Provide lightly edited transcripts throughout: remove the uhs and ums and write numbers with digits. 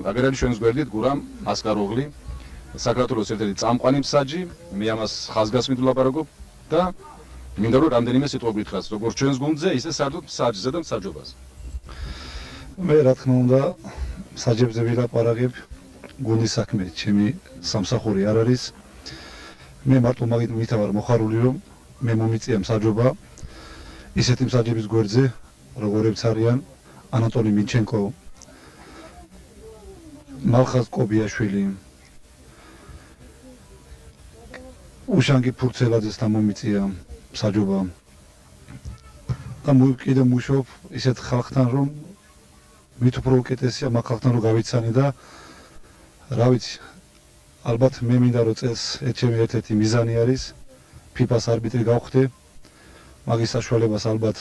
აგერ არის ჩვენს გვერდით გურამ ასკაროღლი, საქართველოს ერთ-ერთი წამყვანი მსაჯი, მე ამას ხაზგასმით ვლაპარაკობ და მინდა რომ რამდენიმე სიტყვა გითხრათ, როგორც ჩვენს გუნდზე, ისე საერთოდ მსაჯზე და მსაჯობაზე. მე რა თქმა უნდა, მსაჯებზე ვილაპარაკებ, გუნდის საქმე ჩემი სამსახური არ არის. მე მარტო მაგით ვარ მოხარული, რომ მე მომიწია მსაჯობა ისეთი მსაჯების გვერდზე, როგორიც არიან ანატოლი მინჩენკო, მალხაზ კობიაშვილი, უშანგი ფურცელაძესთან მომიწია მსაჯობა და კიდევ მუშაობ ისეთ ხალხთან, რომ მით უფრო უკეთესია მაგ ხალხთან რომ გავიცანი და რა ვიცი, ალბათ მე მინდა რომ წელს ჩემი ერთ-ერთი მიზანი არის FIFA-ს არბიტრი გავხდე. მაგის საშუალებას ალბათ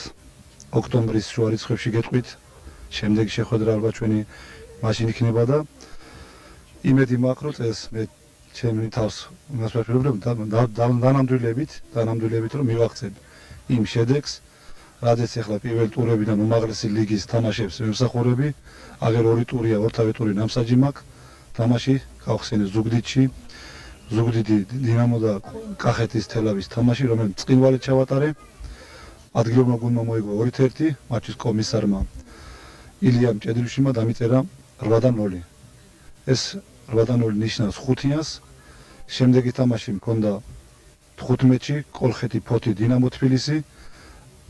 ოქტომბრის შუა რიცხვებში გეტყვით. შემდეგი შეხვედრა ალბათ ჩვენი მაშინ იქნება და იმედი მაქვს რომ წელს მე ჩემი თავს იმას ვაფიქრებ დანამდვილებით რომ მივაღწევ იმ შედეგს, რადგან ახლა პირველ ტურებიდან უმაღლესი ლიგის თამაშებს ვემსახურები, აგერ ორი ტურია, ორთავე ტური ნამსაჯი მაქვს, თამაში გავხსენე ზუგდიდში, ზუგდიდი დინამო და კახეთის თელავის თამაში, რომელიც წინვალეთ ჩავატარე. ადგილობრივმა გუნდმა მოიგო 2-1, მატჩის კომისარმა ილიამ ჭედრიშვილმა დამიწერა 8-0. ეს 8-0 ნიშნავს 5-იანს. შემდეგი თამაში მქონდა 15-ში კოლხეთი ფოთი დინამო თბილისი,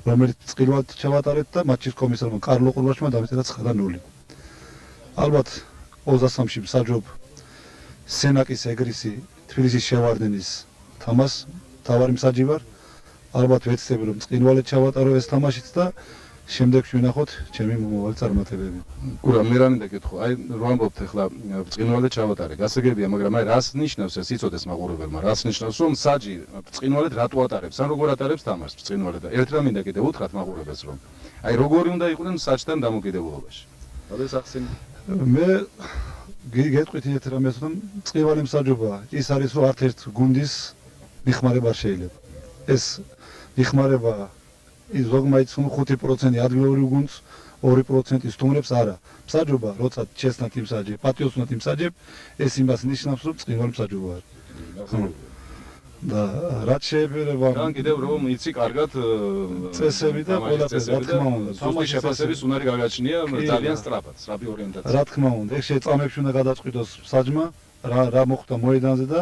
რომელიც წილად ჩავატარეთ და მატჩის კომისარმა კარლო ყურვაშმა დამიწერა 9-0. ალბათ 23-ში მსაჯობ სენაკის ეგრისი თბილისის შევარდენის თამას თავარი მსაჯი ვარ. ალბათ ვეცდები რომ წინვალეთ ჩავატარო ეს თამაშიც და შემდეგში ვნახოთ ჩემი მომავალი წარმატებები. გურამ მე რა მინდა გითხო, აი რო ამბობთ ახლა წინვალეთ ჩავატარე, გასაგებია, მაგრამ აი რას ნიშნავს ეს იცოდეს მაყურებელმა, რას ნიშნავს რომ მსაჯი წინვალეთ რატო ატარებს, ან როგორ ატარებს თამაშს წინვალეთ და ერთ რამ მინდა კიდე უთხრათ მაყურებელს რომ აი როგორი უნდა იყვნენ მსაჯთან დამოკიდებულობაში. როდეს ახსენე მე გეტყვით ერთ რამეს რომ წინვალი მსაჯობა ის არის რომ არც ერთ გუნდის მიხმარება არ შეიძლება. ეს მიხმარება ის ზოგმაიც 5% ადგილობრივ გუნდს, 2% სტუმრებს არა. მსაჯობა, როცა ჩესნათ იმსაჯებ, პატიოსნათ იმსაჯებ, ეს იმას ნიშნავს, რომ წინვალი მსაჯობა არის. და რაც შეეფერება თან კიდევ რომ იცი კარგად წესები და ყველაფერი, რა თქმა უნდა, თამაშის შეფასების უნარი გაგაჩნია ძალიან სწრაფად, სწრაფი ორიენტაცია. რა თქმა უნდა, ეს შეწამებში უნდა გადაწყვიტოს მსაჯმა, რა მოხდა მოედანზე და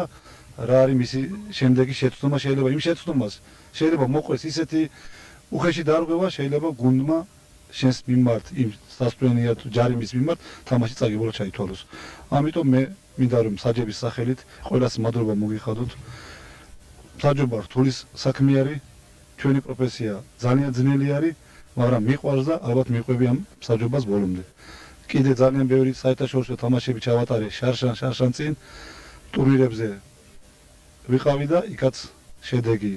რა არის მისი შემდეგი შეცდომა. შეიძლება იმ შეცდომას შეიძლება მოყვეს ისეთი უხეში დარღვევა, შეიძლება გუნდმა შენს მიმართ იმ სასწრაფოებრივ ჯარიმის მიმართ თამაში წაგებულა ჩაითვალოს. ამიტომ მე მინდა რომ მსაჯების სახელით ყველას მადლობა მოგიხადოთ. მსაჯობა რთული საქმე არის, ჩვენი პროფესია ძალიან ძნელი არის, მაგრამ მიყვარს და ალბათ მიყვები ამ მსაჯობას ბოლომდე. კიდე ძალიან ბევრი საერთაშორისო თამაშები ჩავატარე შარშან წინ ტურნირებზე ვიყავი და იქაც შედეგი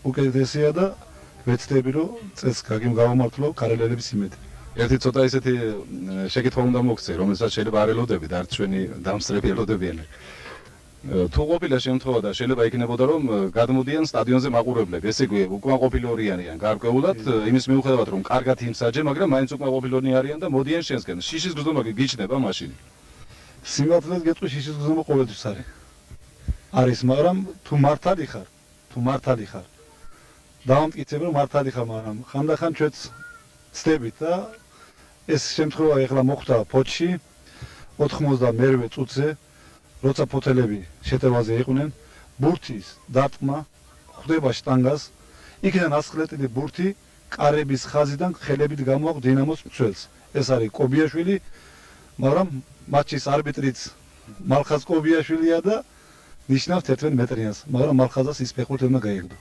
უკეთესია და ვეცდები რომ წელს გავამართლო კარელელების იმედი. ერთი ცოტა ისეთი შეკითხვა უნდა მოგცე, რომელსაც შეიძლება არ ელოდები და არც ჩვენი დამსწრები ელოდებიან. თუ ყოფილა შემთხვევა და შეიძლება იქნებოდა რომ გადმოდიან სტადიონზე მაყურებლები, ესე იგი უკმაყოფილორი არიან გარკვეულად იმის მიუხედავად რომ კარგად იმსაჯე, მაგრამ მაინც უკმაყოფილონი არიან და მოდიან შენსკენ. შიშის გზნობა გიჩნდება მაშინ. სიმართლეს გეტყვი, შიშის გზნობა ყოველთვის არის, მაგრამ თუ მართალი ხარ დავამტკიცებ რომ მართალი ხარ, მაგრამ ხანდახან ჩვენც ცდებით და ეს შემთხვევა ეხლა მოხდა ფოთში 92 წუთზე, როცა ფოთელები შეტევაზე იყვნენ, ბურთის დარტყმა ხდება შტანგას, იქიდან ასხლეტილი ბურთი კარების ხაზიდან ხელებით გამოაქვს დინამოს მცველს. ეს არის კობიაშვილი, მაგრამ მატჩის არბიტრიც მალხაზ კობიაშვილია და ნიშნავს 11 მეტრიანს, მაგრამ მალხაზას ის ფეხბურთელმა გაიგდო.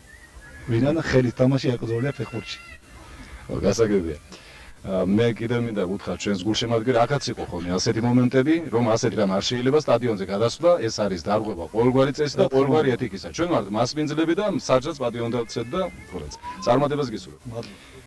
ვინან ხელით თამაში აკრძალულია ფეხბურთში. გასაგებია. მე კიდევ მინდა გითხრათ ჩვენს გულშემატკივრებს, აქაც იყო ხოლმე ასეთი მომენტები, რომ ასეთი რამ არ შეიძლება სტადიონზე გადასვლა, ეს არის დარღვევა ყოველგვარი წესი და ყოველგვარი ეთიკისა. ჩვენ ვართ მასპინძლები და მსაჯს პატიონ დავცეთ და ხურაც. წარმატებას გისურვებ.